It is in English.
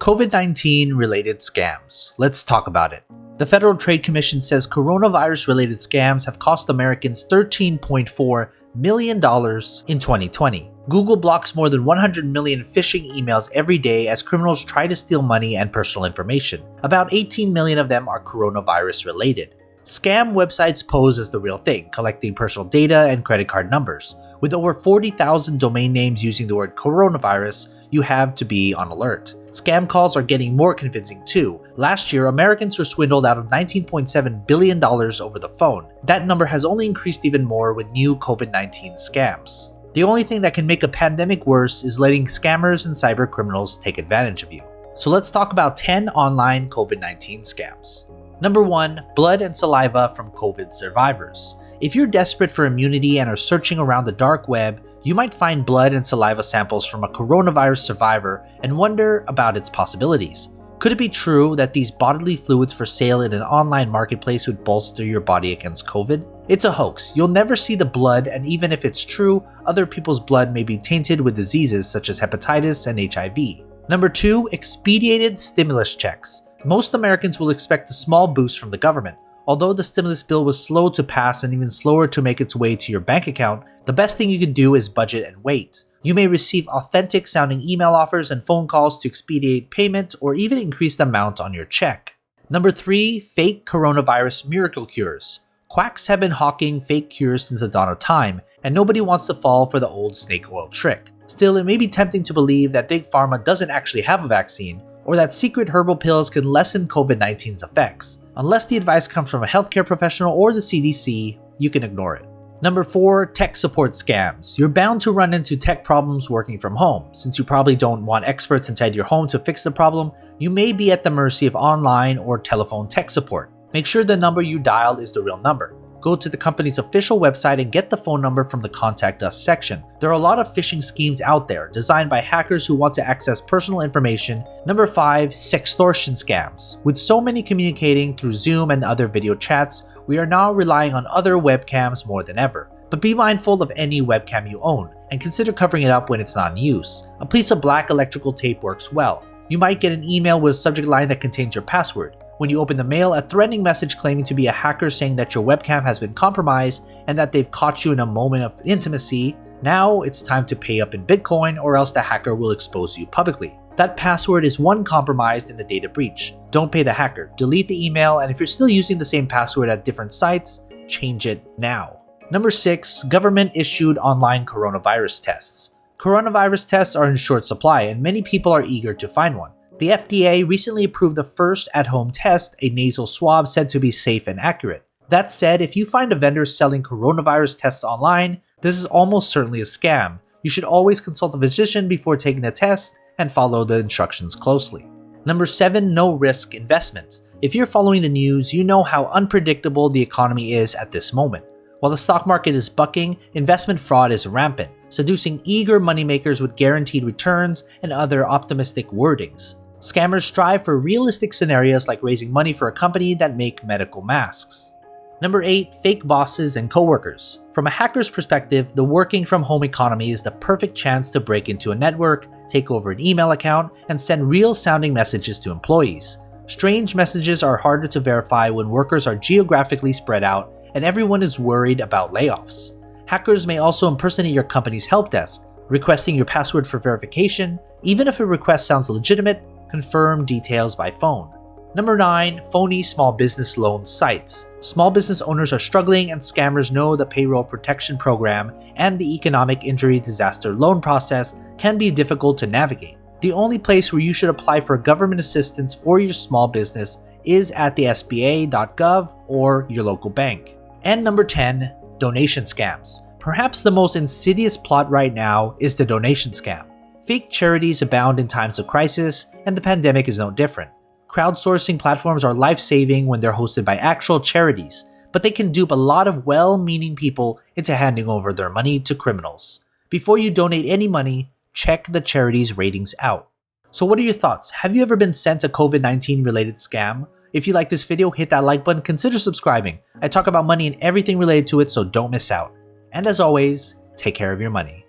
COVID-19 related scams. Let's talk about it. The Federal Trade Commission says coronavirus related scams have cost Americans $13.4 million in 2020. Google blocks more than 100 million phishing emails every day as criminals try to steal money and personal information. About 18 million of them are coronavirus related. Scam websites pose as the real thing, collecting personal data and credit card numbers. With over 40,000 domain names using the word coronavirus, you have to be on alert. Scam calls are getting more convincing too. Last year, Americans were swindled out of $19.7 billion over the phone. That number has only increased even more with new COVID-19 scams. The only thing that can make a pandemic worse is letting scammers and cyber criminals take advantage of you. So let's talk about 10 online COVID-19 scams. Number 1. Blood and saliva from COVID survivors. If you're desperate for immunity and are searching around the dark web, you might find blood and saliva samples from a coronavirus survivor and wonder about its possibilities. Could it be true that these bodily fluids for sale in an online marketplace would bolster your body against COVID? It's a hoax. You'll never see the blood, and even if it's true, other people's blood may be tainted with diseases such as hepatitis and HIV. Number 2. Expedited stimulus checks. Most Americans will expect a small boost from the government. Although the stimulus bill was slow to pass and even slower to make its way to your bank account, the best thing you can do is budget and wait. You may receive authentic sounding email offers and phone calls to expedite payment or even increase the amount on your check. Number 3. Fake coronavirus miracle cures. Quacks have been hawking fake cures since the dawn of time, and nobody wants to fall for the old snake oil trick. Still, it may be tempting to believe that Big Pharma doesn't actually have a vaccine, or that secret herbal pills can lessen COVID-19's effects. Unless the advice comes from a healthcare professional or the CDC, you can ignore it. Number 4. Tech support scams. You're bound to run into tech problems working from home. Since you probably don't want experts inside your home to fix the problem, you may be at the mercy of online or telephone tech support. Make sure the number you dialed is the real number. Go to the company's official website and get the phone number from the Contact Us section. There are a lot of phishing schemes out there, designed by hackers who want to access personal information. Number 5. Sextortion scams. With so many communicating through Zoom and other video chats, we are now relying on other webcams more than ever. But be mindful of any webcam you own, and consider covering it up when it's not in use. A piece of black electrical tape works well. You might get an email with a subject line that contains your password. When you open the mail, a threatening message claiming to be a hacker saying that your webcam has been compromised and that they've caught you in a moment of intimacy. Now it's time to pay up in Bitcoin or else the hacker will expose you publicly. That password is one compromised in a data breach. Don't pay the hacker. Delete the email, and if you're still using the same password at different sites, change it now. Number 6. Government-issued online coronavirus tests. Coronavirus tests are in short supply, and many people are eager to find one. The FDA recently approved the first at-home test, a nasal swab said to be safe and accurate. That said, if you find a vendor selling coronavirus tests online, this is almost certainly a scam. You should always consult a physician before taking the test and follow the instructions closely. Number 7. No-risk investment. If you're following the news, you know how unpredictable the economy is at this moment. While the stock market is bucking, investment fraud is rampant, seducing eager moneymakers with guaranteed returns and other optimistic wordings. Scammers strive for realistic scenarios like raising money for a company that make medical masks. Number 8. Fake bosses and coworkers. From a hacker's perspective, the working from home economy is the perfect chance to break into a network, take over an email account, and send real-sounding messages to employees. Strange messages are harder to verify when workers are geographically spread out and everyone is worried about layoffs. Hackers may also impersonate your company's help desk, requesting your password for verification. Even if a request sounds legitimate, confirm details by phone. Number 9. Phony small business loan sites. Small business owners are struggling, and scammers know the payroll protection program and the economic injury disaster loan process can be difficult to navigate. The only place where you should apply for government assistance for your small business is at the SBA.gov or your local bank. And number 10. Donation scams. Perhaps the most insidious plot right now is the donation scam. Fake charities abound in times of crisis, and the pandemic is no different. Crowdsourcing platforms are life-saving when they're hosted by actual charities, but they can dupe a lot of well-meaning people into handing over their money to criminals. Before you donate any money, check the charity's ratings out. So what are your thoughts? Have you ever been sent a COVID-19 related scam? If you like this video, hit that like button, consider subscribing. I talk about money and everything related to it, so don't miss out. And as always, take care of your money.